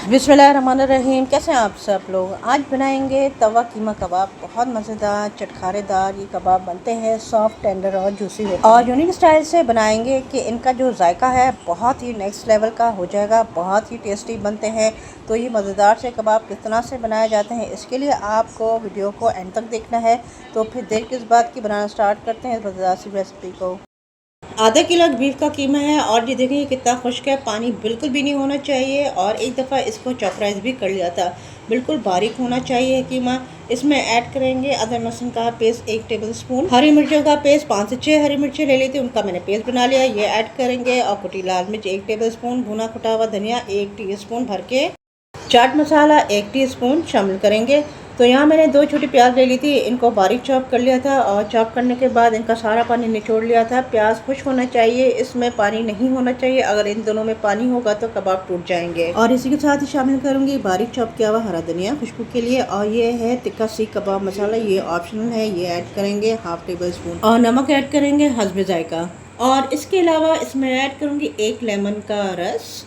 बिस्मिल्लाहिर्रहमानिर्रहीम। कैसे हैं आप सब लोग। आज बनाएंगे तवा कीमा कबाब। बहुत मज़ेदार चटखारेदार ये कबाब बनते हैं, सॉफ्ट टेंडर और जूसी होते हैं और यूनिक स्टाइल से बनाएंगे कि इनका जो जायका है बहुत ही नेक्स्ट लेवल का हो जाएगा। बहुत ही टेस्टी बनते हैं। तो ये मज़ेदार से कबाब किस तरह से बनाए जाते हैं, इसके लिए आपको वीडियो को एंड तक देखना है। तो फिर देर किस बात की, बनाना स्टार्ट करते हैं इस मज़ेदार सी रेसिपी को। आधा किलो बीफ का कीमा है और ये देखिए कितना खुश्क है, पानी बिल्कुल भी नहीं होना चाहिए। और एक दफ़ा इसको चॉपराइज भी कर लिया था, बिल्कुल बारीक होना चाहिए कीमा। इसमें ऐड करेंगे अदरक लहसुन का पेस्ट 1 टेबल स्पून, हरी मिर्चों का पेस्ट 5 से 6 हरी मिर्चें ले ली थी, उनका मैंने पेस्ट बना लिया, ये ऐड करेंगे। और कुटी लाल मिर्च 1 टेबल स्पून, भुना कुटा हुआ धनिया 1 टीस्पून भर के, चाट मसाला 1 टीस्पून शामिल करेंगे। तो यहाँ मैंने 2 छोटी प्याज ले ली थी, इनको बारीक चॉप कर लिया था और चॉप करने के बाद इनका सारा पानी निचोड़ लिया था। प्याज खुश्क होना चाहिए, इसमें पानी नहीं होना चाहिए। अगर इन दोनों में पानी होगा तो कबाब टूट जाएंगे। और इसी के साथ ही शामिल करूँगी बारीक चॉप किया हुआ हरा धनिया खुशबू के लिए। और ये है तिक्का सीख कबाब मसाला, ये ऑप्शनल है, ये ऐड करेंगे 1/2 टेबल स्पून। और नमक ऐड करेंगे हस्बे जायका। और इसके अलावा इसमें ऐड करूँगी 1 लेमन का रस,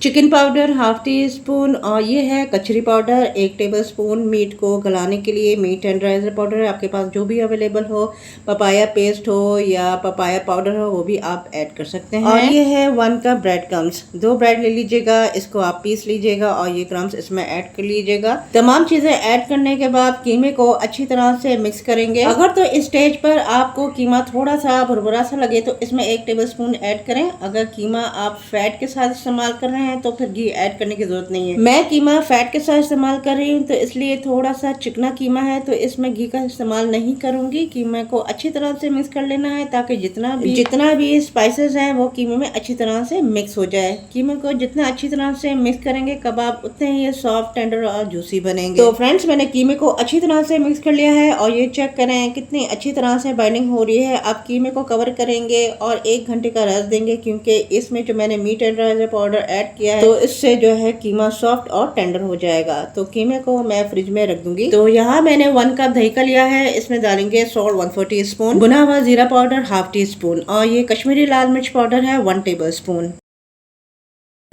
चिकन पाउडर 1/2 टीस्पून, और ये है कचरी पाउडर 1 टेबलस्पून। मीट को गलाने के लिए मीट टेंडराइजर पाउडर है, आपके पास जो भी अवेलेबल हो, पपाया पेस्ट हो या पपाया पाउडर हो वो भी आप ऐड कर सकते हैं। और ये है 1 कप ब्रेड क्रम्स, 2 ब्रेड ले लीजिएगा, इसको आप पीस लीजिएगा और ये क्रम्स इसमें ऐड कर लीजिएगा। तमाम चीजें ऐड करने के बाद कीमे को अच्छी तरह से मिक्स करेंगे। अगर तो इस स्टेज पर आपको कीमा थोड़ा सा भुरभुरा सा लगे तो इसमें 1 टेबलस्पून ऐड करें। अगर कीमा आप फैट के साथ इस्तेमाल कर रहे हैं तो फिर घी ऐड करने की जरूरत नहीं है। मैं कीमा फैट के साथ इस्तेमाल कर रही हूँ तो इसलिए थोड़ा सा चिकना कीमा है तो इसमें घी का इस्तेमाल नहीं करूंगी। कीमा को अच्छी तरह से मिक्स कर लेना है ताकि जितना भी स्पाइसेस हैं वो कीमे में अच्छी तरह से मिक्स हो जाए। कीमे को जितना अच्छी तरह से मिक्स करेंगे कबाब उतने ही सॉफ्ट टेंडर और जूसी बनेंगे। तो फ्रेंड्स मैंने कीमे को अच्छी तरह से मिक्स कर लिया है और ये चेक करें कितनी अच्छी तरह से बाइंडिंग हो रही है। अब कीमे को कवर करेंगे और 1 घंटे का रेस्ट देंगे क्योंकि इसमें जो मैंने मीट टेंडराइजर पाउडर ऐड किया है तो इससे जो है कीमा सॉफ्ट और टेंडर हो जाएगा। तो कीमे को मैं फ्रिज में रख दूंगी। तो यहाँ मैंने 1 कप दही का लिया है, इसमें डालेंगे सॉल्ट 1/4 टीस्पून, भुना हुआ जीरा पाउडर 1/2 टीस्पून और ये कश्मीरी लाल मिर्च पाउडर है 1 टेबल स्पून।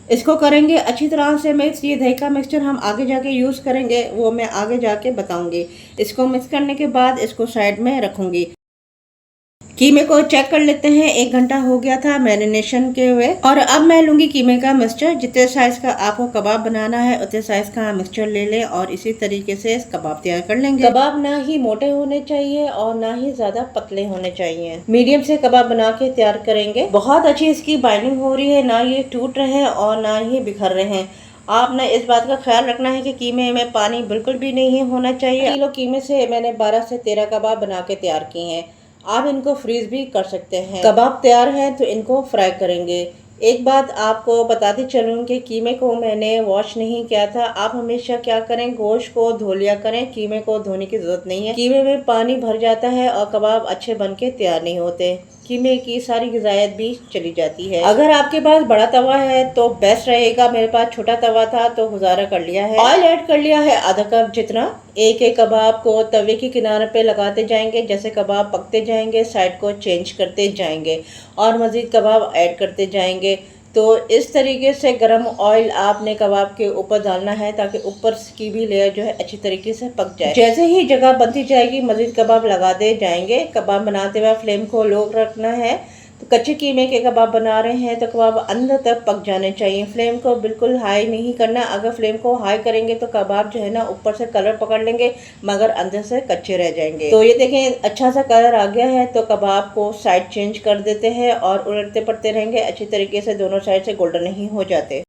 इसको करेंगे अच्छी तरह से मिक्स। ये दही का मिक्सचर हम आगे जाके यूज करेंगे, वो मैं आगे जाके बताऊंगी। इसको मिक्स करने के बाद इसको साइड में रखूंगी। कीमे को चेक कर लेते हैं, 1 घंटा हो गया था मैरिनेशन के हुए। और अब मैं लूंगी कीमे का मिक्सचर। जितने साइज का आपको कबाब बनाना है उतने साइज का मिक्सचर ले लें और इसी तरीके से कबाब तैयार कर लेंगे। कबाब ना ही मोटे होने चाहिए और ना ही ज्यादा पतले होने चाहिए, मीडियम से कबाब बना के तैयार करेंगे। बहुत अच्छी इसकी बाइंडिंग हो रही है, ना ये टूट रहे हैं और ना ही बिखर रहे हैं। आपने इस बात का ख्याल रखना है कि कीमे में पानी बिल्कुल भी नहीं होना चाहिए। किलो कीमे से मैंने 12 से 13 कबाब बना के तैयार किए हैं। आप इनको फ्रीज भी कर सकते हैं। कबाब तैयार है तो इनको फ्राई करेंगे। एक बात आपको बताती चलूँ कि कीमे को मैंने वॉश नहीं किया था। आप हमेशा क्या करें, गोश्त को धो लिया करें, कीमे को धोने की जरूरत नहीं है। कीमे में पानी भर जाता है और कबाब अच्छे बन के तैयार नहीं होते, कीमे की सारी ग़िज़ायत भी चली जाती है। अगर आपके पास बड़ा तवा है तो बेस्ट रहेगा, मेरे पास छोटा तवा था तो गुजारा कर लिया है। ऑयल ऐड कर लिया है आधा कप जितना। एक एक कबाब को तवे के किनारे पे लगाते जाएंगे, जैसे कबाब पकते जाएंगे साइड को चेंज करते जाएंगे और मज़ीद कबाब ऐड करते जाएंगे। तो इस तरीके से गरम ऑयल आपने कबाब के ऊपर डालना है ताकि ऊपर की भी लेयर जो है अच्छी तरीके से पक जाए। जैसे ही जगह बनती जाएगी मज़ीद कबाब लगाते जाएंगे। कबाब बनाते हुए फ्लेम को लो रखना है। तो कच्चे कीमे के कबाब बना रहे हैं तो कबाब अंदर तक पक जाने चाहिए। फ्लेम को बिल्कुल हाई नहीं करना, अगर फ्लेम को हाई करेंगे तो कबाब जो है ना ऊपर से कलर पकड़ लेंगे मगर अंदर से कच्चे रह जाएंगे। तो ये देखें अच्छा सा कलर आ गया है तो कबाब को साइड चेंज कर देते हैं और उलटते पड़ते रहेंगे अच्छी तरीके से, दोनों साइड से गोल्डन नहीं हो जाते।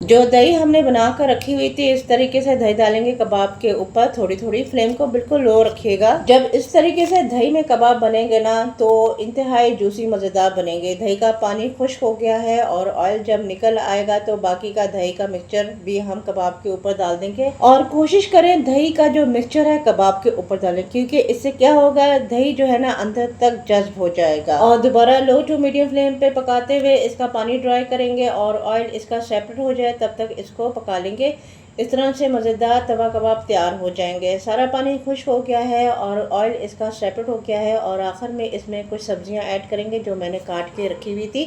जो दही हमने बना कर रखी हुई थी इस तरीके से दही डालेंगे कबाब के ऊपर थोड़ी थोड़ी। फ्लेम को बिल्कुल लो रखिएगा। जब इस तरीके से दही में कबाब बनेंगे ना तो इंतहाई जूसी मज़ेदार बनेंगे। दही का पानी खुश्क हो गया है और ऑयल जब निकल आएगा तो बाकी का दही का मिक्सचर भी हम कबाब के ऊपर डाल देंगे। और कोशिश करें दही का जो मिक्सचर है कबाब के ऊपर डालें क्योंकि इससे क्या होगा, दही जो है ना अंदर तक जज्ब हो जाएगा। और दोबारा लो टू मीडियम फ्लेम पे पकाते हुए इसका पानी ड्राई करेंगे और ऑयल इसका सेपरेट हो जाए तब तक इसको पका लेंगे। इस तरह से मज़ेदार तवा कबाब तैयार हो जाएंगे। सारा पानी खुश्क हो गया है और ऑयल इसका सेपरेट हो गया है। और आखिर में इसमें कुछ सब्जियां ऐड करेंगे जो मैंने काट के रखी हुई थी।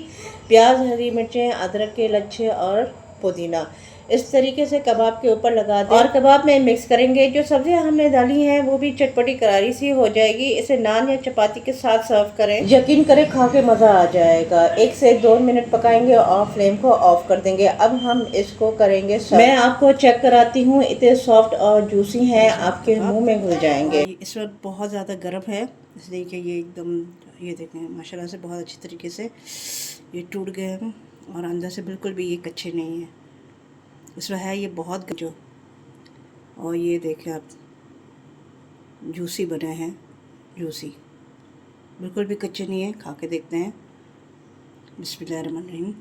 प्याज, हरी मिर्चें, अदरक के लच्छे और पुदीना। इस तरीके से कबाब के ऊपर लगा दें और कबाब में मिक्स करेंगे। जो सब्जियां हमने डाली हैं वो भी चटपटी करारी सी हो जाएगी। इसे नान या चपाती के साथ सर्व करें, यकीन करें खा के मज़ा आ जाएगा। 1 से 2 मिनट पकाएंगे और फ्लेम को ऑफ कर देंगे। अब हम इसको करेंगे सर्व। मैं आपको चेक कराती हूँ, इतने सॉफ्ट और जूसी हैं, आपके मुंह में घुल जाएंगे। इस वक्त बहुत ज़्यादा गर्म है, इसलिए कि ये एकदम, ये देखें माशाल्लाह से बहुत अच्छी तरीके से ये टूट गए हैं और अंदर से बिल्कुल भी ये कच्चे नहीं हैं। इसमें है ये बहुत जो, और ये देखें आप, जूसी बने हैं, जूसी, बिल्कुल भी कच्चे नहीं है। खा के देखते हैं। बिस्मिल्लाहिर्रहमानिर्रहीम।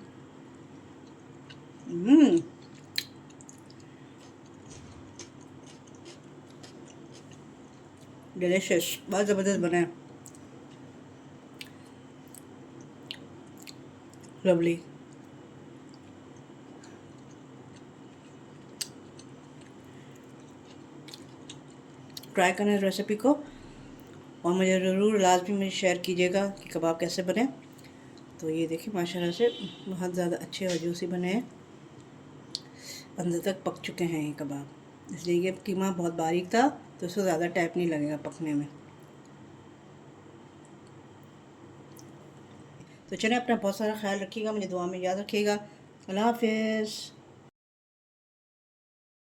डिलीशियस, बहुत ज़बरदस्त बना है, लवली। ट्राई करना इस रेसिपी को और मुझे ज़रूर लाजमी में शेयर कीजिएगा कि कबाब कैसे बने। तो ये देखिए माशाल्लाह से बहुत ज़्यादा अच्छे और जूसी बने हैं, अंदर तक पक चुके हैं ये कबाब। इसलिए ये कीमा बहुत बारीक था तो उसको ज़्यादा टाइम नहीं लगेगा पकने में। तो चलिए अपना बहुत सारा ख्याल रखिएगा, मुझे दुआ में याद रखिएगा। अल्लाह हाफ़िज़।